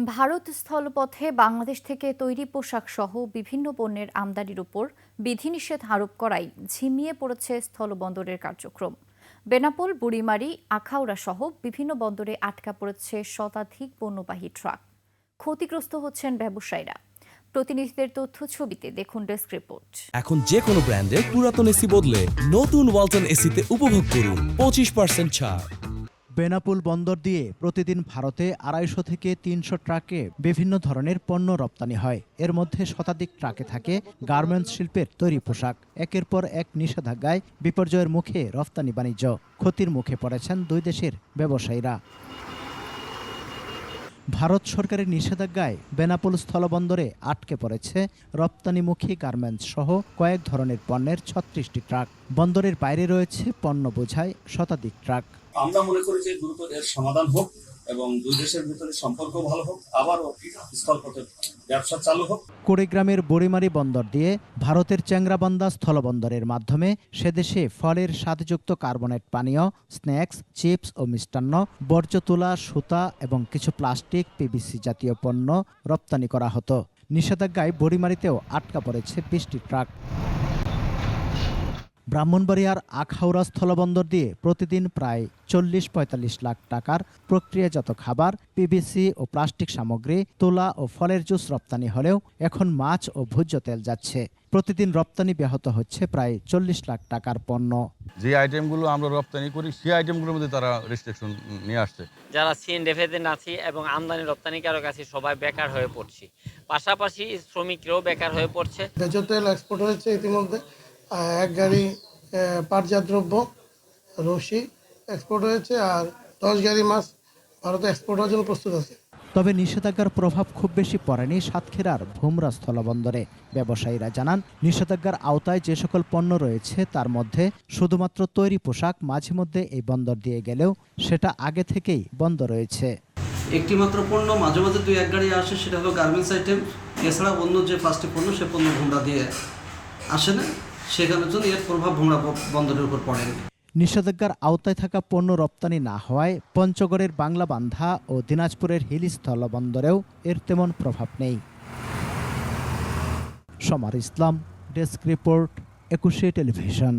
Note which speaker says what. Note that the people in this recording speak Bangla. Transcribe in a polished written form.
Speaker 1: ভারত স্থলপথে বাংলাদেশ থেকে তৈরি পোশাক সহ বিভিন্ন পণ্যের আমদানির উপর বিধিনিষেধ আরোপ করায় ঝিমিয়ে পড়েছে স্থলবন্দরের কার্যক্রম। বেনাপোল, বুড়িমারি, আখাউড়া সহ বিভিন্ন বন্দরে আটকা পড়েছে শতাধিক পণ্যবাহী ট্রাক। ক্ষতিগ্রস্ত হচ্ছেন ব্যবসায়ীরা। প্রতিনিধিদের তথ্য ছবিতে দেখুন ডেস্ক রিপোর্ট।
Speaker 2: এখন যে কোনো ব্র্যান্ডের পুরাতন এসি বদলে নতুন ওয়ালটন এসিতে উপভোগ করুন 25% ছাড়।
Speaker 3: বেনাপোল বন্দর দিয়ে প্রতিদিন ভারতে 250 থেকে 300 ট্রাকে বিভিন্ন ধরনের পণ্য রপ্তানি হয়। এর মধ্যে শতাধিক ট্রাকে থাকে গার্মেন্টস শিল্পের তৈরি পোশাক। একের পর এক নিষেধাজ্ঞায় বিপর্যয়ের মুখে রপ্তানি বাণিজ্য। ক্ষতির মুখে পড়েছেন দুই দেশের ব্যবসায়ীরা। ভারত সরকারের নিষেধাজ্ঞায় বেনাপোল স্থলবন্দরে আটকে পড়েছে রপ্তানিমুখী গার্মেন্টস সহ কয়েক ধরনের পণ্যের 36টি ট্রাক। বন্দরের বাইরে রয়েছে পণ্য বোঝাই শতাধিক ট্রাক।
Speaker 4: আমরা মনে করি যে দ্রুত এর সমাধান হোক এবং দুই দেশের ভিতরে সম্পর্ক ভালো হোক, আবারও স্থলপথে ব্যবসা চালু হোক।
Speaker 3: কুড়িগ্রামের বুড়িমারি বন্দর দিয়ে ভারতের চ্যাংরাবান্ধা স্থলবন্দরের মাধ্যমে সেদেশে ফলের স্বাদযুক্ত কার্বনেট পানীয়, স্ন্যাক্স, চিপস ও মিষ্টান্ন, বর্জ্য তুলা, সুতা এবং কিছু প্লাস্টিক, পিভিসি জাতীয় পণ্য রপ্তানি করা হতো। নিষেধাজ্ঞায় বুড়িমারিতেও আটকা পড়েছে 20টি ট্রাক। ব্রাহ্মণবাড়িয়ার আখাউড়া স্থলবন্দর দিয়ে প্রতিদিন প্রায় 40-45 লাখ টাকার প্রক্রিয়াজাত খাবার, পিভিসি ও প্লাস্টিক সামগ্রী, তুলা ও ফলের জুস রপ্তানি হলেও এখন মাছ ও ভোজ্য তেল যাচ্ছে। প্রতিদিন রপ্তানি ব্যাহত হচ্ছে প্রায় 40 লাখ টাকার পণ্য।
Speaker 5: যে আইটেমগুলো আমরা রপ্তানি করি সেই আইটেমগুলোর মধ্যে তারা রেস্ট্রিকশন নিয়ে আসছে।
Speaker 6: যারা সিএনএফেদের আছি এবং আমদানি রপ্তানিকারক আছি সবাই বেকার হয়ে পড়ছি, পাশাপাশি শ্রমিকরাও বেকার হয়ে পড়ছে।
Speaker 7: ভোজ্য তেল এক্সপোর্ট হয়েছে ইতিমধ্যে, এক গাড়ি পাটজাত দ্রব্য রশি এক্সপোর্ট হয়েছে, আর 10 গাড়ি মাছ ভারতে এক্সপোর্ট হওয়ার জন্য প্রস্তুত আছে।
Speaker 3: তবে নিষেধাজ্ঞার প্রভাব খুব বেশি পড়েনি সাতক্ষীরার ভুমরা স্থলবন্দরে। ব্যবসায়ীরা জানান, নিষেধাজ্ঞার আওতায় যে সকল পণ্য রয়েছে তার মধ্যে শুধুমাত্র তৈরি পোশাক মাঝে মধ্যে এই বন্দর দিয়ে গেলেও সেটা আগে থেকেই বন্ধ রয়েছে।
Speaker 8: একটি মাত্র পণ্য মাঝে মাঝে 2-1 গাড়ি আসে, সেটা হলো গার্মেন্টস আইটেম। এছাড়া অন্য যে 5টি পণ্য সে পণ্য ভুমরা দিয়ে আসে না, সেখানের জন্য এর প্রভাব ভুমরা বন্দরের উপর পড়েনি।
Speaker 3: নিষেধাজ্ঞার আওতায় থাকা পণ্য রপ্তানি না হওয়ায় পঞ্চগড়ের বাংলাবান্ধা ও দিনাজপুরের হিলি স্থলবন্দরেও এর তেমন প্রভাব নেই। সমার ইসলাম, ডেস্ক রিপোর্ট, 21 টেলিভিশন।